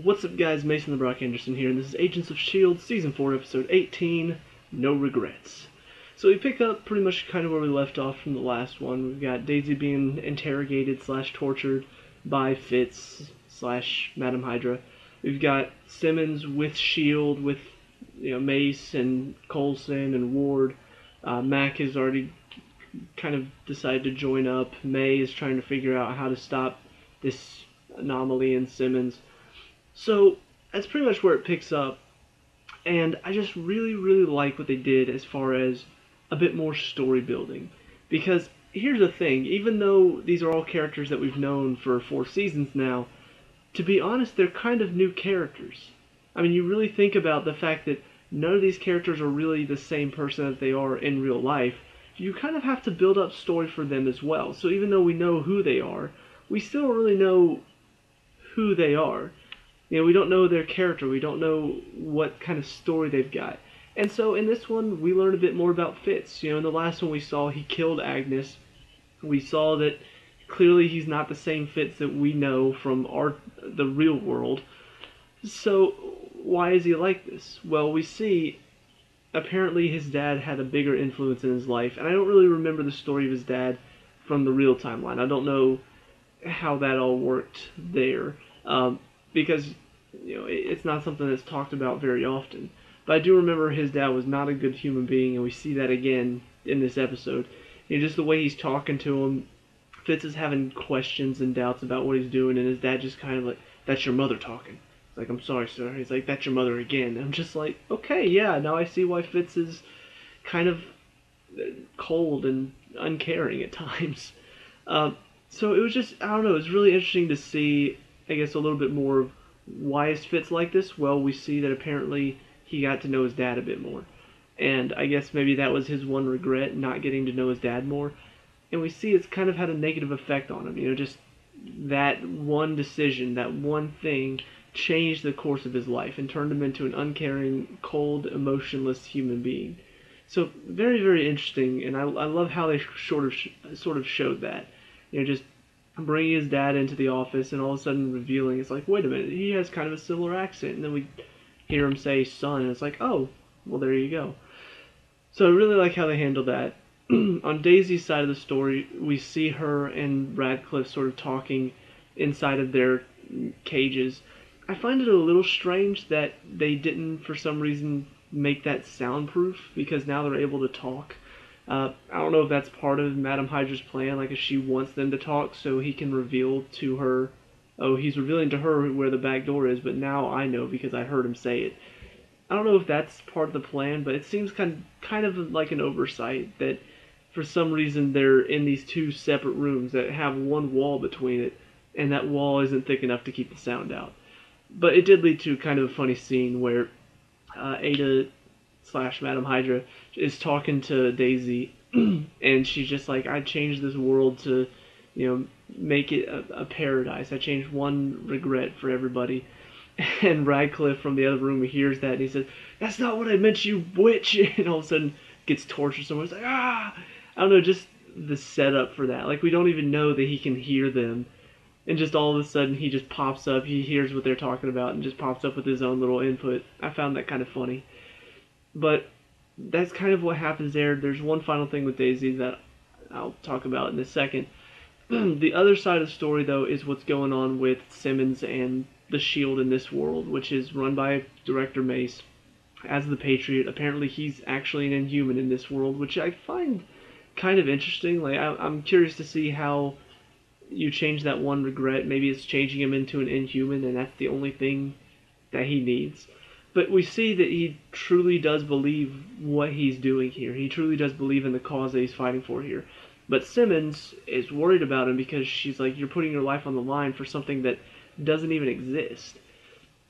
What's up guys, Mason the Brock Henderson here, and this is Agents of S.H.I.E.L.D. Season 4, Episode 18, No Regrets. So we pick up pretty much kind of where we left off from the last one. We've got Daisy being interrogated / tortured by Fitz / Madam Hydra. We've got Simmons with S.H.I.E.L.D. with Mace and Coulson and Ward. Mac has already kind of decided to join up. May is trying to figure out how to stop this anomaly in Simmons. So that's pretty much where it picks up, and I just really like what they did as far as a bit more story building. Because here's the thing, even though these are all characters that we've known for 4 seasons now, to be honest, they're kind of new characters. I mean, you really think about the fact that none of these characters are really the same person that they are in real life. You kind of have to build up story for them as well. So even though we know who they are, we still don't really know who they are. We don't know their character. We don't know what kind of story they've got. And so in this one, we learn a bit more about Fitz. In the last one we saw he killed Agnes. We saw that clearly he's not the same Fitz that we know from the real world. So why is he like this? Well, we see apparently his dad had a bigger influence in his life. And I don't really remember the story of his dad from the real timeline. I don't know how that all worked there. Because it's not something that's talked about very often. But I do remember his dad was not a good human being, and we see that again in this episode. Just the way he's talking to him, Fitz is having questions and doubts about what he's doing, and his dad just kind of like, "That's your mother talking." It's like, "I'm sorry, sir." He's like, "That's your mother again." And I'm just like, okay, yeah, now I see why Fitz is kind of cold and uncaring at times. So it was just, I don't know, it was really interesting to see, I guess, a little bit more of why is Fitz like this. Well, we see that apparently he got to know his dad a bit more. And I guess maybe that was his one regret, not getting to know his dad more. And we see it's kind of had a negative effect on him. Just that one decision, that one thing changed the course of his life and turned him into an uncaring, cold, emotionless human being. So very interesting, and I love how they sort of showed that. Just bringing his dad into the office and all of a sudden revealing, it's like, wait a minute, he has kind of a similar accent. And then we hear him say son, and it's like, oh, well, there you go. So I really like how they handled that. On Daisy's side of the story, we see her and Radcliffe sort of talking inside of their cages. I find it a little strange that they didn't, for some reason, make that soundproof, because now they're able to talk. I don't know if that's part of Madam Hydra's plan, like if she wants them to talk so he can reveal to her, oh, he's revealing to her where the back door is, but now I know because I heard him say it. I don't know if that's part of the plan, but it seems kind of like an oversight that for some reason they're in these 2 separate rooms that have one wall between it, and that wall isn't thick enough to keep the sound out. But it did lead to kind of a funny scene where Ada / Madam Hydra is talking to Daisy, and she's just like, I changed this world to, make it a paradise. I changed one regret for everybody. And Radcliffe from the other room hears that, and he says, "That's not what I meant, you witch!" And all of a sudden gets tortured somewhere. It's like, ah! I don't know, just the setup for that. Like, we don't even know that he can hear them. And just all of a sudden he just pops up, he hears what they're talking about, and just pops up with his own little input. I found that kind of funny. But that's kind of what happens there. There's one final thing with Daisy that I'll talk about in a second. The other side of the story, though, is what's going on with Simmons and the S.H.I.E.L.D. in this world, which is run by Director Mace as the Patriot. Apparently he's actually an Inhuman in this world, which I find kind of interesting. Like, I'm curious to see how you change that one regret. Maybe it's changing him into an Inhuman, and that's the only thing that he needs. But we see that he truly does believe what he's doing here. He truly does believe in the cause that he's fighting for here. But Simmons is worried about him because she's like, you're putting your life on the line for something that doesn't even exist.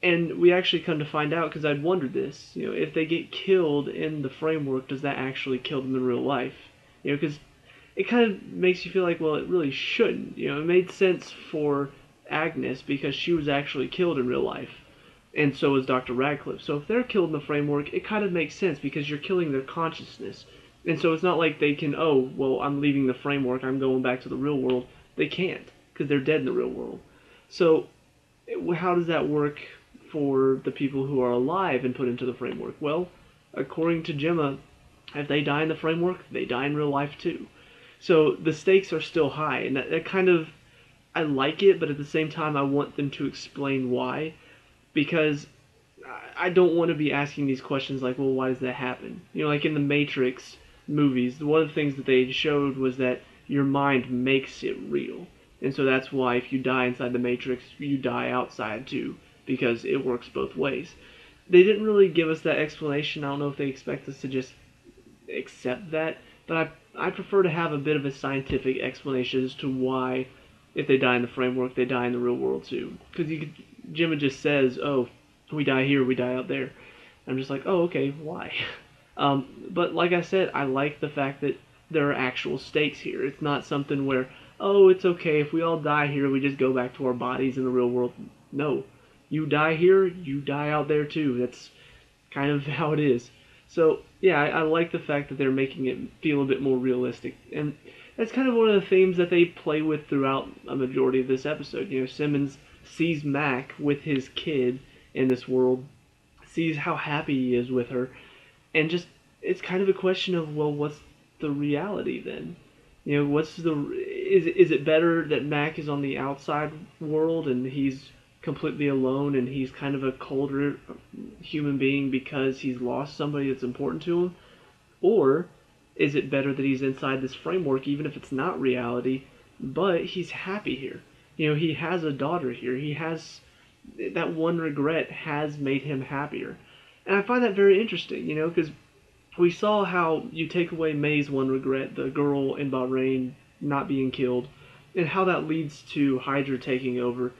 And we actually come to find out, because I'd wondered this, if they get killed in the framework, does that actually kill them in real life? Because it kind of makes you feel like, well, it really shouldn't. It made sense for Agnes because she was actually killed in real life. And so is Dr. Radcliffe. So if they're killed in the framework, it kind of makes sense because you're killing their consciousness. And so it's not like they can, oh, well, I'm leaving the framework, I'm going back to the real world. They can't, because they're dead in the real world. So how does that work for the people who are alive and put into the framework? Well, according to Gemma, if they die in the framework, they die in real life too. So the stakes are still high, and that kind of, I like it, but at the same time, I want them to explain why, because I don't want to be asking these questions like, well, why does that happen? You know, like in the Matrix movies, one of the things that they showed was that your mind makes it real. And so that's why if you die inside the Matrix, you die outside too, because it works both ways. They didn't really give us that explanation. I don't know if they expect us to just accept that, but I prefer to have a bit of a scientific explanation as to why, if they die in the framework, they die in the real world too. Because Jimmy just says, "Oh, we die here, we die out there." I'm just like, "Oh, okay, why?" But like I said, I like the fact that there are actual stakes here. It's not something where, oh, it's okay if we all die here, we just go back to our bodies in the real world. No, you die here, you die out there too. That's kind of how it is. So yeah, I like the fact that they're making it feel a bit more realistic, and that's kind of one of the themes that they play with throughout a majority of this episode. You know, Simmons sees Mac with his kid in this world, sees how happy he is with her, and just it's kind of a question of, well, what's the reality then? You know, what's the is it better that Mac is on the outside world and he's completely alone and he's kind of a colder human being because he's lost somebody that's important to him? Or is it better that he's inside this framework, even if it's not reality, but he's happy here? You know, he has a daughter here. He has that one regret has made him happier. And I find that very interesting, you know, because we saw how you take away May's one regret, the girl in Bahrain not being killed, and how that leads to Hydra taking over.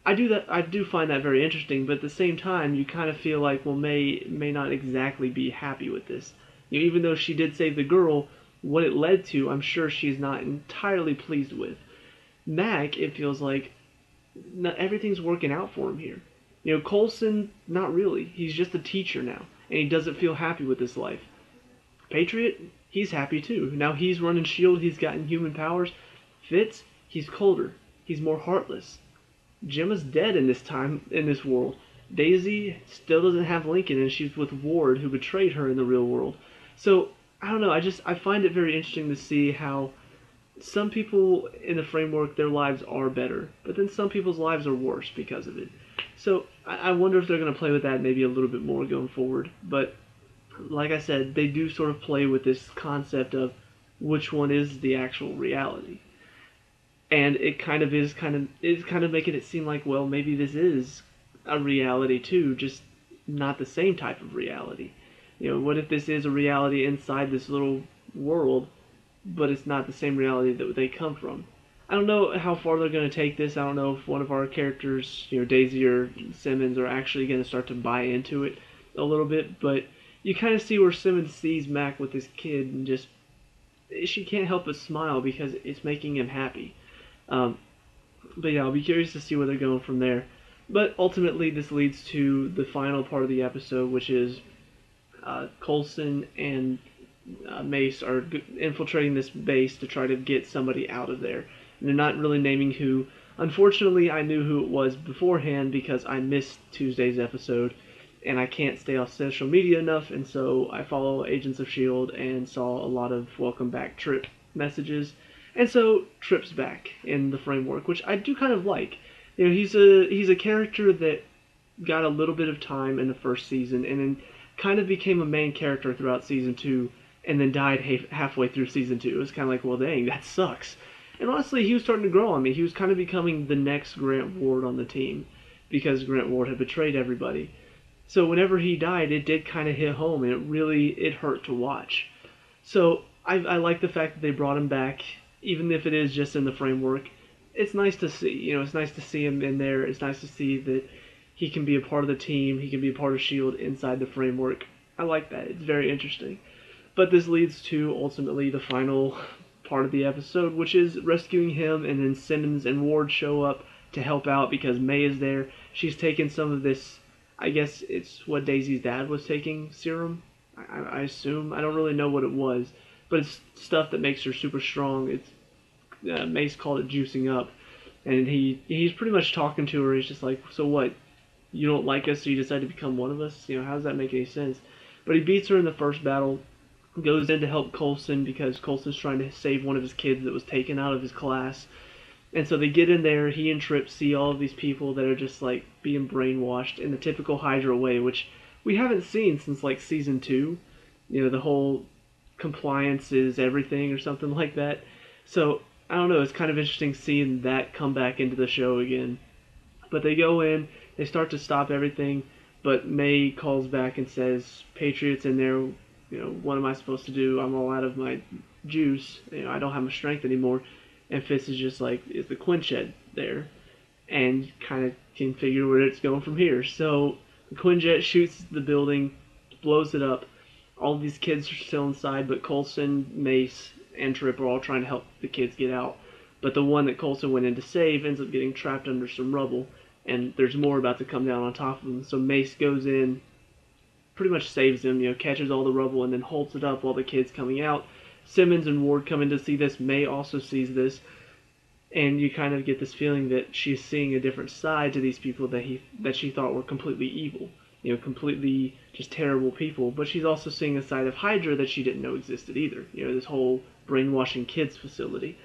I do find that very interesting, but at the same time, you kind of feel like, well, May may not exactly be happy with this. You know, even though she did save the girl, what it led to, I'm sure she's not entirely pleased with. Mac, it feels like not everything's working out for him here. You know, Coulson, not really. He's just a teacher now, and he doesn't feel happy with his life. Patriot, he's happy too. Now he's running S.H.I.E.L.D, he's gotten human powers. Fitz, he's colder. He's more heartless. Gemma's dead in this world. Daisy still doesn't have Lincoln, and she's with Ward, who betrayed her in the real world. So I don't know. I find it very interesting to see how some people in the framework, their lives are better, but then some people's lives are worse because of it. So I wonder if they're going to play with that maybe a little bit more going forward. But like I said, they do sort of play with this concept of which one is the actual reality. And it is kind of making it seem like, well, maybe this is a reality too, just not the same type of reality. You know, what if this is a reality inside this little world, but it's not the same reality that they come from? I don't know how far they're going to take this. I don't know if one of our characters, you know, Daisy or Simmons, are actually going to start to buy into it a little bit, but you kind of see where Simmons sees Mac with his kid and just she can't help but smile because it's making him happy. Um, but yeah, I'll be curious to see where they're going from there. But ultimately, this leads to the final part of the episode, which is Coulson and Mace are infiltrating this base to try to get somebody out of there. And they're not really naming who. Unfortunately, I knew who it was beforehand because I missed Tuesday's episode, and I can't stay off social media enough, and so I follow Agents of S.H.I.E.L.D. and saw a lot of welcome back Trip messages. And so Trip's back in the framework, which I do kind of like. You know, he's a character that got a little bit of time in the first season, and then kind of became a main character throughout season 2, and then died halfway through season 2. It was kind of like, well, dang, that sucks. And honestly, he was starting to grow on me. He was kind of becoming the next Grant Ward on the team, because Grant Ward had betrayed everybody. So whenever he died, it did kind of hit home, and it hurt to watch. So I like the fact that they brought him back, even if it is just in the framework. It's nice to see. You know, it's nice to see him in there. It's nice to see that he can be a part of the team. He can be a part of S.H.I.E.L.D. inside the framework. I like that. It's very interesting. But this leads to, ultimately, the final part of the episode, which is rescuing him, and then Simmons and Ward show up to help out because May is there. She's taken some of this, I guess it's what Daisy's dad was taking, serum, I assume. I don't really know what it was, but it's stuff that makes her super strong. It's Mace called it juicing up. and he's pretty much talking to her. He's just like, so what? You don't like us, so you decide to become one of us? How does that make any sense? But he beats her in the first battle, goes in to help Coulson because Coulson's trying to save one of his kids that was taken out of his class. And so they get in there, he and Trip see all of these people that are just like being brainwashed in the typical Hydra way, which we haven't seen since like season 2. The whole compliance is everything or something like that. So I don't know, it's kind of interesting seeing that come back into the show again. But they go in, they start to stop everything, but May calls back and says, Patriot's in there, what am I supposed to do? I'm all out of my juice, I don't have my strength anymore. And Fist is just like, is the Quinjet there? And kind of can figure where it's going from here. So the Quinjet shoots the building, blows it up. All of these kids are still inside, but Coulson, Mace, and Trip are all trying to help the kids get out. But the one that Coulson went in to save ends up getting trapped under some rubble, and there's more about to come down on top of him. So Mace goes in, pretty much saves him, catches all the rubble, and then holds it up while the kid's coming out. Simmons and Ward come in to see this. May also sees this, and you kind of get this feeling that she's seeing a different side to these people that she thought were completely evil, completely just terrible people. But she's also seeing a side of Hydra that she didn't know existed either. This whole brainwashing kids facility.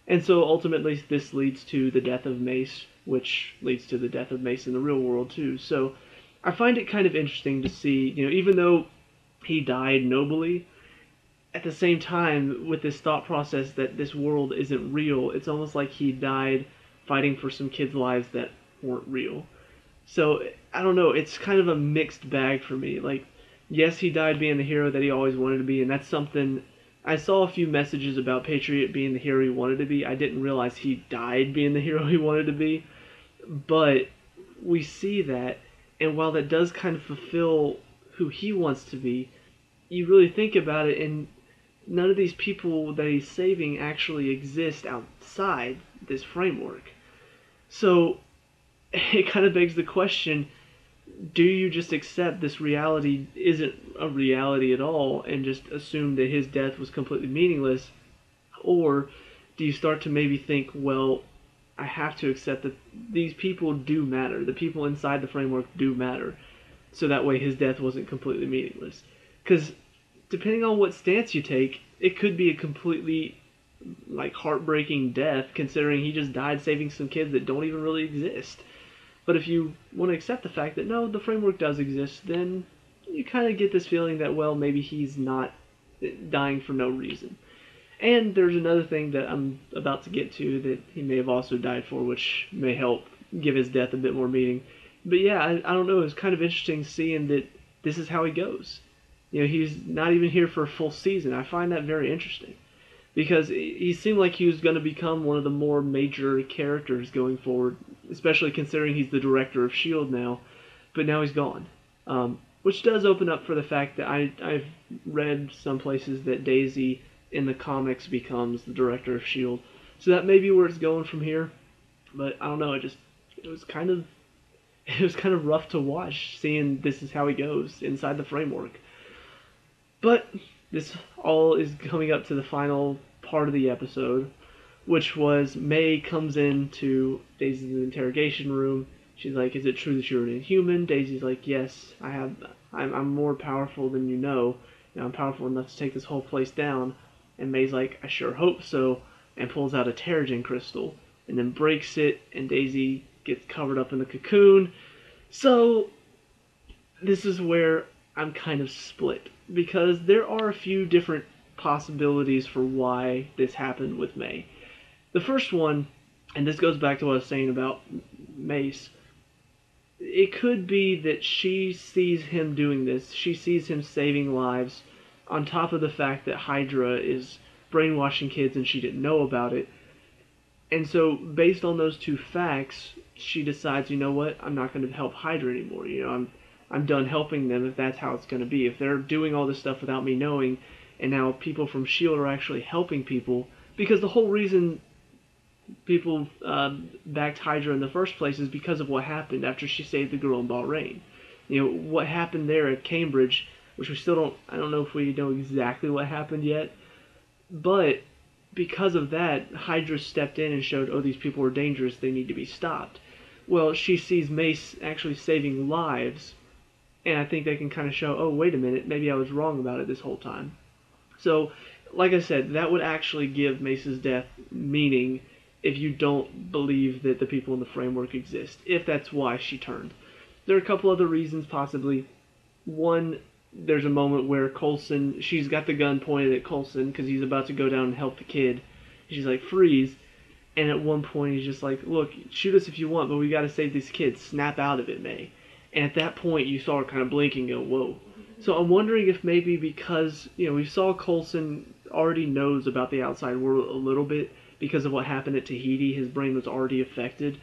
And so ultimately this leads to the death of Mace, which leads to the death of Mace in the real world too. So I find it kind of interesting to see, even though he died nobly, at the same time, with this thought process that this world isn't real, it's almost like he died fighting for some kids' lives that weren't real. So, I don't know, it's kind of a mixed bag for me. Like, yes, he died being the hero that he always wanted to be, and that's something... I saw a few messages about Patriot being the hero he wanted to be. I didn't realize he died being the hero he wanted to be. But we see that, and while that does kind of fulfill who he wants to be, you really think about it, and none of these people that he's saving actually exist outside this framework. So it kind of begs the question, do you just accept this reality isn't a reality at all and just assume that his death was completely meaningless? Or do you start to maybe think, well, I have to accept that these people do matter. The people inside the framework do matter. So that way his death wasn't completely meaningless. Because depending on what stance you take, it could be a completely heartbreaking death, considering he just died saving some kids that don't even really exist. But if you want to accept the fact that no, the framework does exist, then you kind of get this feeling that, well, maybe he's not dying for no reason. And there's another thing that I'm about to get to that he may have also died for, which may help give his death a bit more meaning. But yeah, I don't know, it's kind of interesting seeing that this is how he goes. He's not even here for a full season. I find that very interesting. Because he seemed like he was going to become one of the more major characters going forward, especially considering he's the director of S.H.I.E.L.D. now, but now he's gone. Which does open up for the fact that I've read some places that Daisy in the comics becomes the director of S.H.I.E.L.D. So that may be where it's going from here, but I don't know, it was kind of rough to watch, seeing this is how he goes inside the framework. But this all is coming up to the final part of the episode, which was May comes into Daisy's interrogation room. She's like, "Is it true that you're an Inhuman?" Daisy's like, "Yes, I'm more powerful than you know. I'm powerful enough to take this whole place down." And May's like, "I sure hope so," and pulls out a Terrigen crystal and then breaks it, and Daisy gets covered up in the cocoon. So this is where I'm kind of split, because there are a few different possibilities for why this happened with May. The first one, and this goes back to what I was saying about Mace, it could be that she sees him doing this, she sees him saving lives, on top of the fact that Hydra is brainwashing kids and she didn't know about it. And so, based on those two facts, she decides, you know what, I'm not going to help Hydra anymore. I'm done helping them if that's how it's going to be. If they're doing all this stuff without me knowing, and now people from S.H.I.E.L.D. are actually helping people, because the whole reason people backed Hydra in the first place is because of what happened after she saved the girl in Bahrain. What happened there at Cambridge, which I don't know if we know exactly what happened yet, but because of that, Hydra stepped in and showed, oh, these people are dangerous, they need to be stopped. Well, she sees Mace actually saving lives, and I think they can kind of show, oh, wait a minute, maybe I was wrong about it this whole time. So, like I said, that would actually give Mace's death meaning if you don't believe that the people in the framework exist, if that's why she turned. There are a couple other reasons, possibly. One, there's a moment where Coulson, she's got the gun pointed at Coulson because he's about to go down and help the kid. She's like, freeze. And at one point, he's just like, look, shoot us if you want, but we got to save these kids. Snap out of it, May. And at that point, you saw her kind of blink and go, whoa. So I'm wondering if maybe because, we saw Coulson already knows about the outside world a little bit because of what happened at Tahiti. His brain was already affected.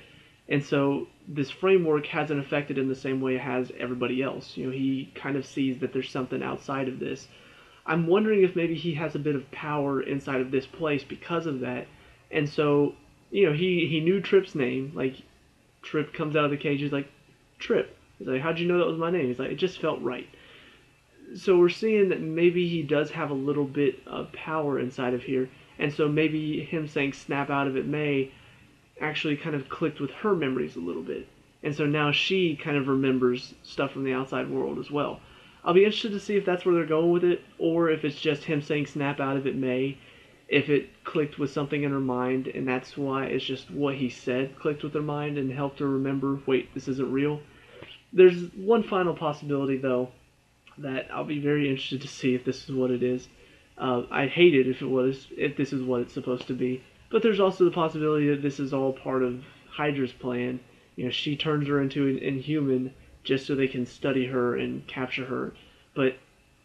And so this framework hasn't affected him the same way it has everybody else. He kind of sees that there's something outside of this. I'm wondering if maybe he has a bit of power inside of this place because of that. And so, he knew Trip's name. Like, Trip comes out of the cage, he's like, Trip. He's like, how'd you know that was my name? He's like, it just felt right. So we're seeing that maybe he does have a little bit of power inside of here. And so maybe him saying snap out of it, May, actually kind of clicked with her memories a little bit. And so now she kind of remembers stuff from the outside world as well. I'll be interested to see if that's where they're going with it, or if it's just him saying snap out of it, May, if it clicked with something in her mind, and that's why it's just what he said clicked with her mind and helped her remember, wait, this isn't real. There's one final possibility, though, that I'll be very interested to see if this is what it is. I'd hate it if this is what it's supposed to be. But there's also the possibility that this is all part of Hydra's plan. She turns her into an inhuman just so they can study her and capture her. But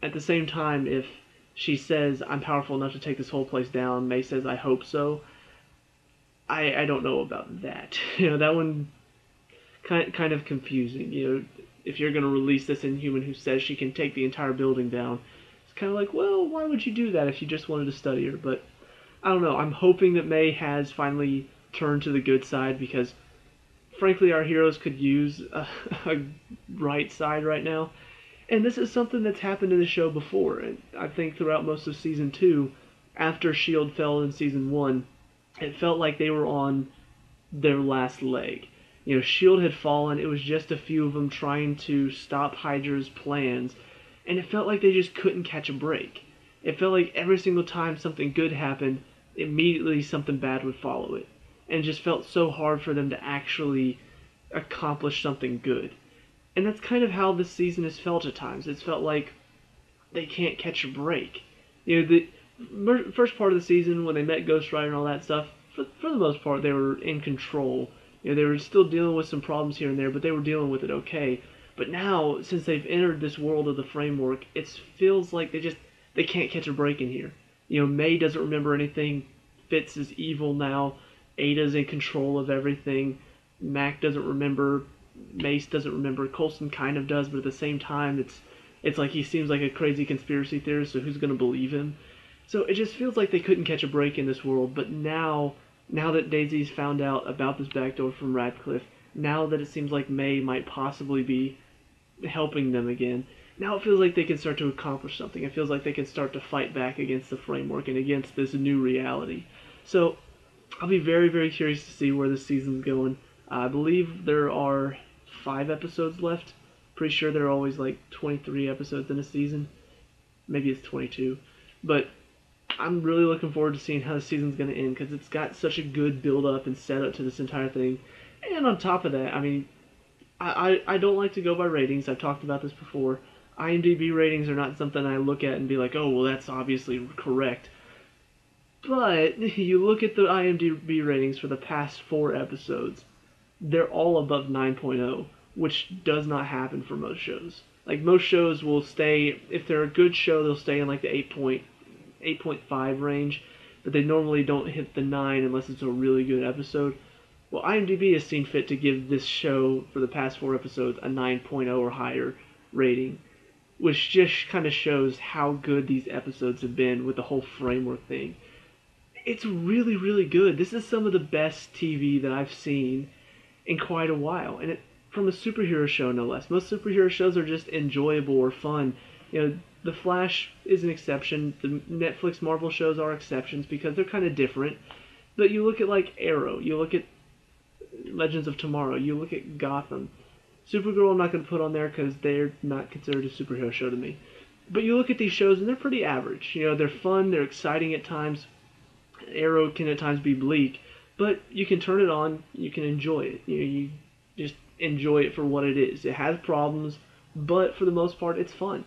at the same time, if she says, I'm powerful enough to take this whole place down, May says, I hope so, I don't know about that. That one kind of confusing. If you're going to release this inhuman who says she can take the entire building down, it's kind of like, well, why would you do that if you just wanted to study her? But I don't know. I'm hoping that May has finally turned to the good side because, frankly, our heroes could use a right side right now. And this is something that's happened in the show before. And I think throughout most of Season 2, after S.H.I.E.L.D. fell in Season 1, it felt like they were on their last leg. S.H.I.E.L.D. had fallen. It was just a few of them trying to stop Hydra's plans. And it felt like they just couldn't catch a break. It felt like every single time something good happened, immediately something bad would follow it. And it just felt so hard for them to actually accomplish something good. And that's kind of how this season has felt at times. It's felt like they can't catch a break. The first part of the season, when they met Ghost Rider and all that stuff, for the most part, they were in control. They were still dealing with some problems here and there, but they were dealing with it okay. But now, since they've entered this world of the framework, it feels like they can't catch a break in here. May doesn't remember anything. Fitz is evil now. Ada's in control of everything. Mac doesn't remember. Mace doesn't remember. Coulson kind of does, but at the same time, it's like he seems like a crazy conspiracy theorist, so who's going to believe him? So it just feels like they couldn't catch a break in this world, but now that Daisy's found out about this backdoor from Radcliffe, now that it seems like May might possibly be helping them again, now it feels like they can start to accomplish something. It feels like they can start to fight back against the framework and against this new reality. So I'll be very, very curious to see where this season's going. I believe there are 5 episodes left. Pretty sure there are always like 23 episodes in a season. Maybe it's 22. But I'm really looking forward to seeing how the season's going to end because it's got such a good build-up and setup to this entire thing. And on top of that, I mean, I don't like to go by ratings. I've talked about this before. IMDb ratings are not something I look at and be like, oh, well, that's obviously correct. But you look at the IMDb ratings for the past 4 episodes, they're all above 9.0, which does not happen for most shows. Like, most shows will stay, if they're a good show, they'll stay in like the 8.5 range, but they normally don't hit the 9 unless it's a really good episode. Well, IMDb has seen fit to give this show, for the past 4 episodes, a 9.0 or higher rating, which just kind of shows how good these episodes have been with the whole framework thing. It's really, really good. This is some of the best TV that I've seen in quite a while, and from a superhero show, no less. Most superhero shows are just enjoyable or fun. The Flash is an exception. The Netflix Marvel shows are exceptions because they're kind of different. But you look at like Arrow, you look at Legends of Tomorrow, you look at Gotham. Supergirl I'm not going to put on there because they're not considered a superhero show to me. But you look at these shows and they're pretty average. You know, they're fun, they're exciting at times. Arrow can at times be bleak, but you can turn it on, you can enjoy it. You just enjoy it for what it is. It has problems, but for the most part, it's fun.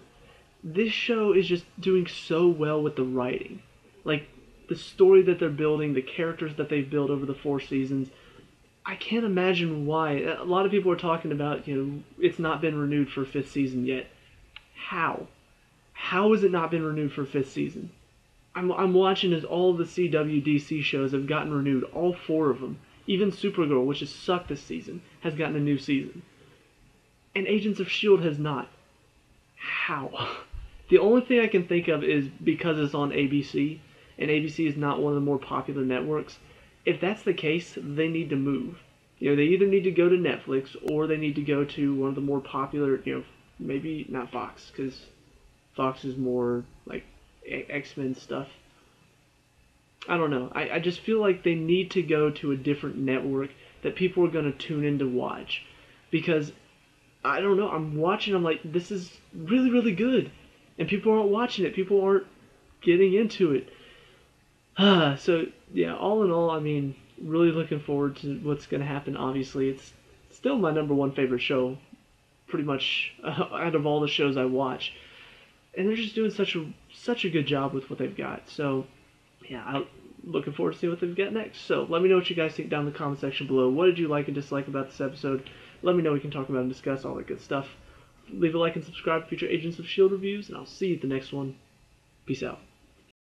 This show is just doing so well with the writing. Like, the story that they're building, the characters that they've built over the 4 seasons, I can't imagine why. A lot of people are talking about, it's not been renewed for a 5th season yet. How? How has it not been renewed for a 5th season? I'm watching as all the CW DC shows have gotten renewed, all 4 of them. Even Supergirl, which has sucked this season, has gotten a new season. And Agents of S.H.I.E.L.D. has not. How? The only thing I can think of is because it's on ABC, and ABC is not one of the more popular networks. If that's the case, they need to move. They either need to go to Netflix, or they need to go to one of the more popular, maybe not Fox, because Fox is more like X-Men stuff. I don't know. I just feel like they need to go to a different network that people are going to tune in to watch. Because, I don't know, I'm watching, I'm like, this is really, really good. And people aren't watching it. People aren't getting into it. So, yeah, all in all, I mean, really looking forward to what's going to happen. Obviously, it's still my #1 favorite show, pretty much, out of all the shows I watch. And they're just doing such a good job with what they've got. So, yeah, I'm looking forward to see what they've got next. So, let me know what you guys think down in the comment section below. What did you like and dislike about this episode? Let me know. We can talk about and discuss all that good stuff. Leave a like and subscribe for future Agents of S.H.I.E.L.D. reviews, and I'll see you at the next one. Peace out.